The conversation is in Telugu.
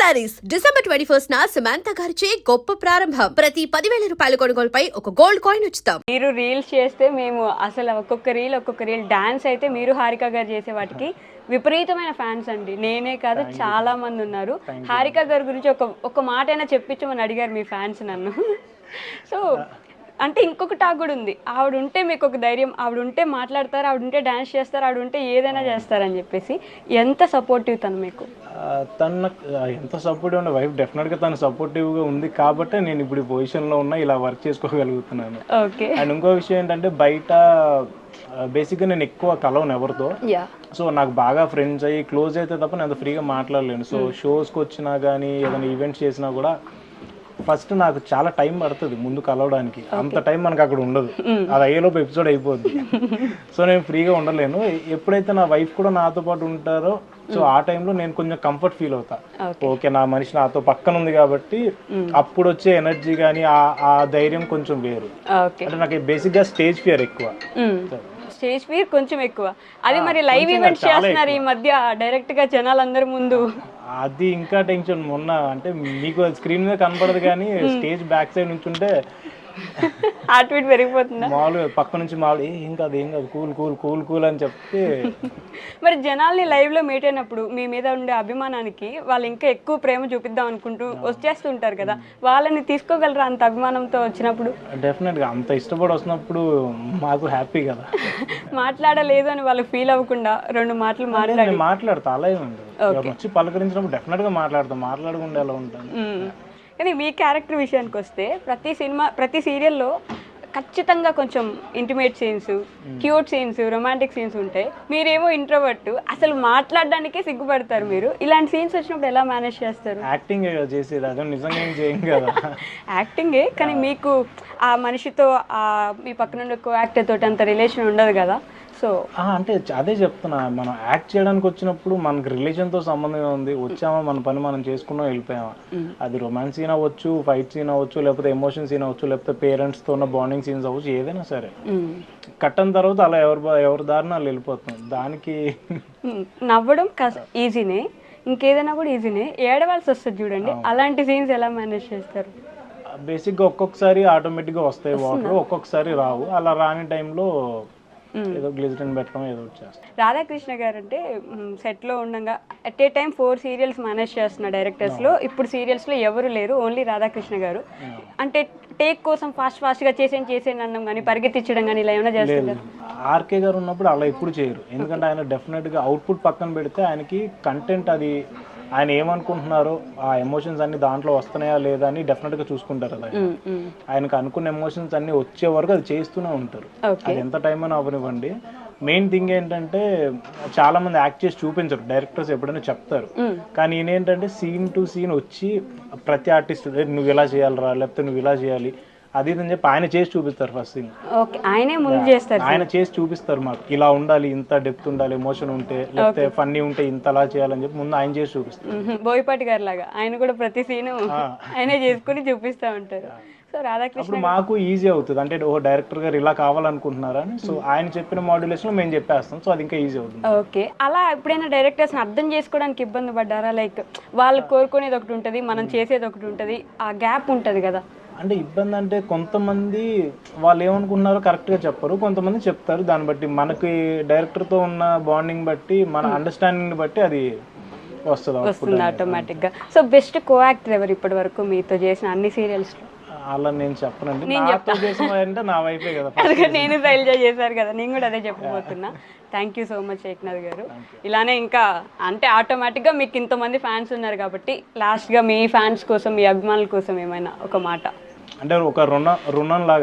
శారీస్ డిసెంబర్ 21 సమంత గారిచే గొప్ప ప్రారంభం. ప్రతి 10,000 రూపాయల కొనుగోలుపై ఒక గోల్డ్ కాయిన్ ఉచితం. మీరు రీల్స్ చేస్తే మేము అసలు ఒక్కొక్క రీల్ డాన్స్ అయితే మీరు హారిక గారు చేసే వాటికి విపరీతమైన ఫ్యాన్స్ అండి. నేనే కాదు చాలా మంది ఉన్నారు. హారిక గారి గురించి ఒక మాట అయినా చెప్పించమని అడిగారు మీ ఫ్యాన్స్ నన్ను. సో అంటే ఇంకొక టాక్ కూడా ఉంది, ఆవిడ ఉంటే మీకు ఒక ధైర్యం, ఆవిడ ఉంటే మాట్లాడతారు, ఆవిడ ఉంటే డ్యాన్స్ చేస్తారు, ఆవిడ ఉంటే ఏదైనా చేస్తారని చెప్పేసి. ఎంత సపోర్టివ్ తను మీకు? తను ఎంత సపోర్టివ్ ఉన్న వైఫ్ డెఫినెట్గా తను సపోర్టివ్గా ఉంది కాబట్టి నేను ఇప్పుడు ఈ పొజిషన్లో ఉన్నా, ఇలా వర్క్ చేసుకోగలుగుతున్నాను. ఓకే. అండ్ ఇంకో విషయం ఏంటంటే బయట బేసిక్గా నేను ఎక్కువ కలవను ఎవరితో. సో నాకు బాగా ఫ్రెండ్స్ అయ్యి క్లోజ్ అయితే తప్ప నేను అంత ఫ్రీగా మాట్లాడలేను. సో షోస్కి వచ్చినా కానీ ఏదైనా ఈవెంట్స్ చేసినా కూడా ఫస్ట్ నాకు చాలా టైం పడుతుంది ముందు కలవడానికి. అంత టైం మనకు అక్కడ ఉండదు, అది అయ్యేలోపు ఎపిసోడ్ అయిపోద్ది. సో నేను ఫ్రీగా ఉండలేను. ఎప్పుడైతే నా వైఫ్ కూడా నాతో పాటు ఉంటారో సో ఆ టైంలో నేను కొంచెం కంఫర్ట్ ఫీల్ అవుతా. ఓకే, నా మనిషి నాతో పక్కన ఉంది కాబట్టి అప్పుడు వచ్చే ఎనర్జీ కానీ ఆ ధైర్యం కొంచెం వేరు. అంటే నాకు బేసిక్గా స్టేజ్ ఫియర్ ఎక్కువ. స్టేజ్ ఫియర్ కొంచెం ఎక్కువ. అది మరి లైవ్ ఈవెంట్స్ చేస్తున్నారు ఈ మధ్య డైరెక్ట్ గా జనాలందరి ముందు, అది ఇంకా టెన్షన్. మొన్న అంటే మీకు స్క్రీన్ మీద కనపడదు కానీ స్టేజ్ బ్యాక్ సైడ్ నుంచి ఉంటే హార్ట్ బీట్ పెరిగిపోతుందా? మామూలుగా పక్క నుంచి మామూలు ఏం కాదు కూల్ కూల్ కూల్ కూల్ అని చెప్తే. మరి జనాల్ని లైవ్ లో మీట్ అయినప్పుడు మీ మీద ఉండే అభిమానానికి వాళ్ళు ఇంకా ఎక్కువ ప్రేమ చూపిద్దాం అనుకుంటూ వచ్చేస్తుంటారు కదా, వాళ్ళని తీసుకోగలరా అంత అభిమానంతో వచ్చినప్పుడు? డెఫినెట్ గా అంత ఇష్టపడి వస్తున్నప్పుడు మాకు హ్యాపీ కదా. మాట్లాడలేదు అని వాళ్ళకి ఫీల్ అవ్వకుండా రెండు మాటలు మాట్లాడతా, అలా ఏముండదు. వచ్చి పలకరించినప్పుడు డెఫినెట్ గా మాట్లాడకుండా ఎలా ఉంటాను. కానీ మీ క్యారెక్టర్ విషయానికి వస్తే ప్రతి సీరియల్లో ఖచ్చితంగా కొంచెం intimate scenes, cute scenes, romantic scenes ఉంటాయి. మీరేమో ఇంట్రోవర్ట్, అసలు మాట్లాడడానికే సిగ్గుపడతారు. మీరు ఇలాంటి సీన్స్ వచ్చినప్పుడు ఎలా మేనేజ్ చేస్తారు? యాక్టింగ్ చేసేది, అదే నిజంగా ఏం చేయం కదా. యాక్టింగే, కానీ మీకు ఆ మనిషితో మీ పక్కన ఉండే కో యాక్టర్ తోటి అంత రిలేషన్ ఉండదు కదా. సో అంటే అదే చెప్తున్నా, మనం యాక్ట్ చేయడానికి వచ్చినప్పుడు మనకి రిలేషన్తో సంబంధం ఉంది. వచ్చామా మన పని మనం చేసుకున్నాం వెళ్ళిపోయామా. అది రొమాన్స్ సీన్ అవ్వచ్చు, ఫైట్ సీన్ అవ్వచ్చు, లేకపోతే ఎమోషన్ సీన్ అవ్వచ్చు, లేకపోతే పేరెంట్స్తో ఉన్న బాండింగ్ సీన్స్ అవ్వచ్చు, ఏదైనా సరే కట్టని తర్వాత అలా ఎవరి దారిన వాళ్ళు వెళ్ళిపోతాం. దానికి నవ్వడం ఈజీనే, ఇంకేదైనా కూడా ఈజీనే. ఏడవాల్సి వస్తుంది చూడండి, అలాంటి సీన్స్ ఎలా మేనేజ్ చేస్తారు? బేసిక్గా ఒక్కొక్కసారి ఆటోమేటిక్గా వస్తాయి వాటర్, ఒక్కొక్కసారి రావు. అలా రాని టైంలో ఏదో గ్లిజరిన్ పెట్టడం ఏదో చేస్తాం. రాధాకృష్ణ గారు అంటే సెట్లో ఉండగా at a time 4 serials manage చేస్తున్న డైరెక్టర్స్లో ఇప్పుడు సీరియల్స్లో ఎవరు లేరు, ఓన్లీ రాధాకృష్ణ గారు. అంటే టేక్ కోసం ఫాస్ట్గా చేసేయండి అన్నం కానీ పరిగెత్తించడం కానీ ఇలా ఏమైనా చేస్తారు? ఆర్కే గారు ఉన్నప్పుడు అలా ఎప్పుడు చేయరు. ఎందుకంటే ఆయన డెఫినెట్గా అవుట్పుట్ పక్కన పెడితే ఆయనకి కంటెంట్, అది ఆయన ఏమనుకుంటున్నారో ఆ ఎమోషన్స్ అన్ని దాంట్లో వస్తున్నాయా లేదా అని డెఫినెట్గా చూసుకుంటారు. అది ఆయనకు అనుకున్న ఎమోషన్స్ అన్ని వచ్చే వరకు అది చేస్తూనే ఉంటారు. అది ఎంత టైం అని అవ్వనివ్వండి. మెయిన్ థింగ్ ఏంటంటే చాలా మంది యాక్ట్ చేసి చూపించరు, డైరెక్టర్స్ ఎప్పుడైనా చెప్తారు. కానీ ఈయనేంటంటే సీన్ టు సీన్ వచ్చి ప్రతి ఆర్టిస్ట్ నువ్వు ఇలా చేయాలరా, లేకపోతే నువ్వు ఇలా చేయాలి అది అని చెప్పి ఆయన చేసి చూపిస్తారు. ఫస్ట్ సీన్ ఆయన చేసి చూపిస్తారు, మాకు ఇలా ఉండాలి, ఇంత డెప్త్ ఉండాలి, ఎమోషన్ ఉంటే, లేకపోతే ఫన్నీ ఉంటే ఇంతలా చేయాలని చెప్పి ముందు ఆయన చేసి చూపిస్తారు. బోయపాటి గారు లాగా ఆయన కూడా ప్రతి సీన్ ఆయనే చేసుకుని చూపిస్తూ ఉంటారు. సో రాధాకృష్ణ మాకు ఈజీ అవుతుంది. అంటే ఓ డైరెక్టర్ గారు ఇలా కావాలనుకుంటున్నారా అని, సో ఆయన చెప్పిన మాడ్యులేషన్ మేము చెప్పేస్తాం. సో అది ఇంకా ఈజీ అవుతుంది. ఓకే. అలా ఎప్పుడైనా డైరెక్టర్స్ అర్థం చేసుకోవడానికి ఇబ్బంది పడ్డారా? లైక్ వాళ్ళు కోరుకునేది ఒకటి ఉంటుంది, మనం చేసేది ఒకటి ఉంటుంది, ఆ గ్యాప్ ఉంటుంది కదా. అంటే ఇబ్బంది అంటే కొంతమంది వాళ్ళు ఏమనుకుంటున్నారో కరెక్ట్గా చెప్పరు, కొంతమంది చెప్తారు. దాన్ని బట్టి మనకి డైరెక్టర్తో ఉన్న బాండింగ్ బట్టి, మన అండర్స్టాండింగ్ బట్టి అది వస్తుంది ఆటోమేటిక్గా. సో బెస్ట్ కో యాక్టర్ ఎవరు ఇప్పటి వరకు మీతో చేసిన అన్ని సీరియల్స్లో? అలా నేను చెప్పనండి, నాతో చేసిన అంటే నా వైఫే కదా. నేను శైలజ చేశారు కదా, నేను కూడా అదే చెప్పబోతున్నా. Thank you so much Eknath గారు. ఇలానే ఇంకా అంటే ఆటోమేటిక్గా మీకు ఇంతమంది ఫ్యాన్స్ ఉన్నారు కాబట్టి లాస్ట్గా మీ ఫ్యాన్స్ కోసం, మీ అభిమానుల కోసం ఏమైనా ఒక మాట? అంటే ఒక రుణం లాగా